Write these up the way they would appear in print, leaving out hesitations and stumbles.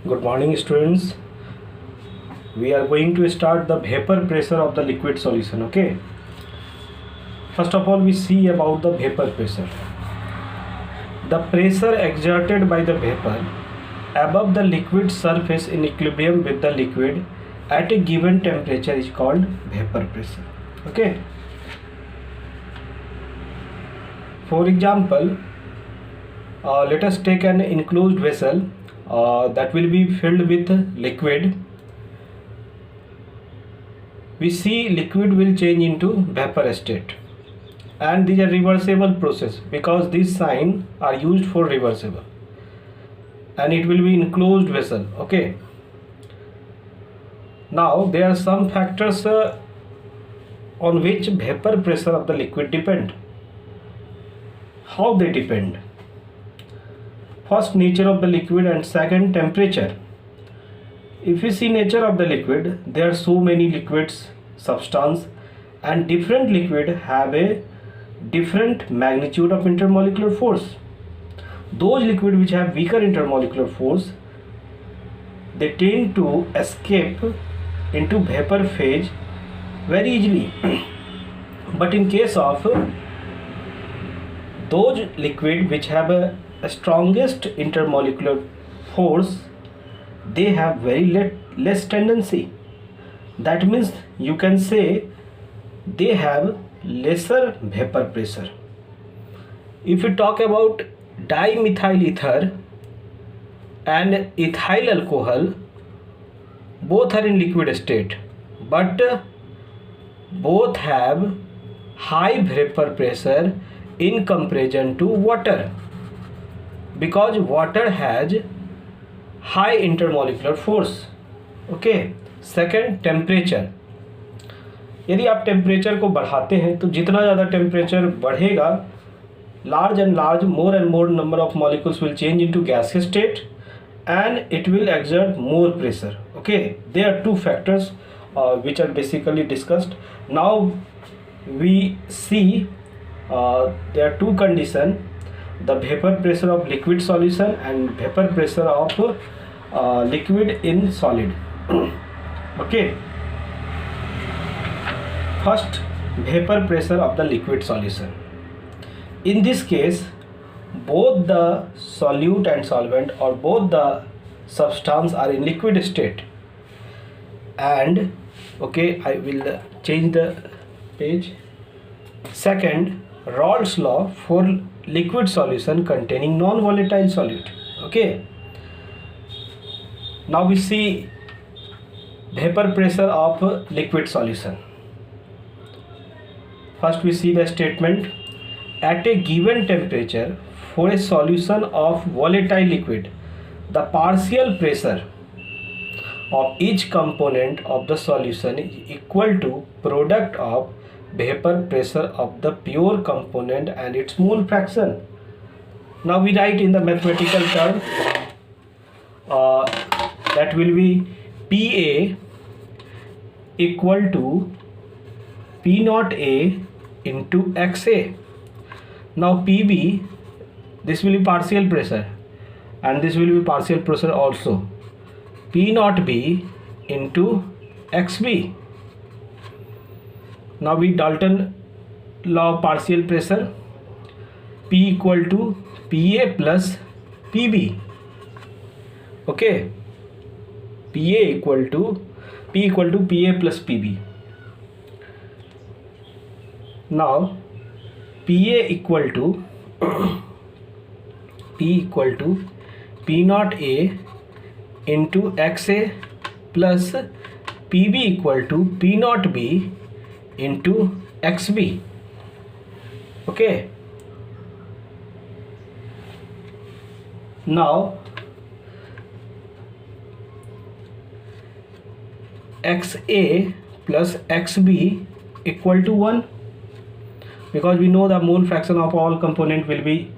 Good morning, students. We are going to start the vapor pressure of the liquid solution. Okay. First of all, we see about the vapor pressure. The pressure exerted by the vapor above the liquid surface in equilibrium with the liquid at a given temperature is called vapor pressure. Okay. For example, let us take an enclosed vessel that will be filled with liquid. We see liquid will change into vapor state, and these are reversible process because these signs are used for reversible, and it will be enclosed vessel. Okay. Now there are some factors on which vapor pressure of the liquid depend. How they depend? First, nature of the liquid, and second, temperature. If you see nature of the liquid, there are so many liquids, substance, and different liquid have a different magnitude of intermolecular force. Those liquid which have weaker intermolecular force, they tend to escape into vapor phase very easily. But in case of those liquid which have a strongest intermolecular force, they have very less tendency. That means you can say they have lesser vapor pressure. If you talk about dimethyl ether and ethyl alcohol, both are in liquid state, but both have high vapor pressure in comparison to water, because water has high intermolecular force. Okay. Second, temperature. यदि आप temperature को बढ़ाते हैं तो जितना ज़्यादा temperature बढ़ेगा, large and more number of molecules will change into gaseous state and it will exert more pressure. Okay, there are two factors which are basically discussed. Now we see there are two conditions: the vapor pressure of liquid solution and vapor pressure of liquid in solid. Okay, first, vapor pressure of the liquid solution. In this case, both the solute and solvent, or both the substance, are in liquid state. And okay, I will change the page. Second, Raoult's law for liquid solution containing non-volatile solute. Okay, now we see vapor pressure of liquid solution. First, we see the statement: at a given temperature, for a solution of volatile liquid, the partial pressure of each component of the solution is equal to product of vapor pressure of the pure component and its mole fraction. Now we write in the mathematical term that will be PA equal to P naught A into XA. Now PB, this will be partial pressure, and this will be partial pressure also, P naught B into XB. Now we Dalton law partial pressure: P equal to PA plus PB. Okay, P equal to PA plus PB. Now PA equal to P naught A into XA plus PB equal to P naught B into XB. Okay. Now XA plus XB equal to 1, because we know the mole fraction of all component will be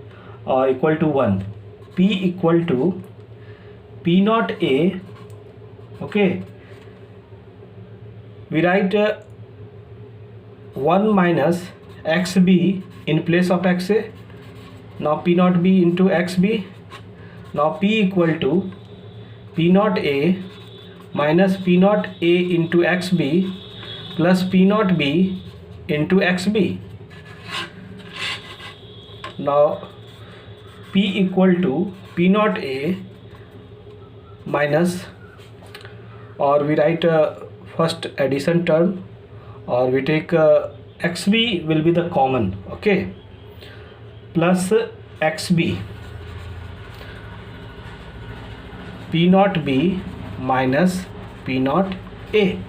equal to 1. P equal to P naught A. Okay, we write 1 minus XB in place of XA. Now P naught B into XB. Now P equal to P naught A minus P naught A into XB plus P naught B into XB. Now P equal to P naught A minus, or we write first addition term, or we take XB will be the common, okay, plus XB, P naught B minus P naught A.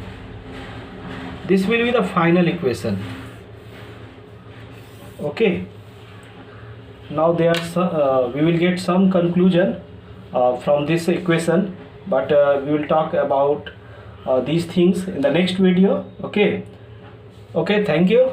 This will be the final equation, okay. Now we will get some conclusion from this equation, but we will talk about these things in the next video, okay. Thank you.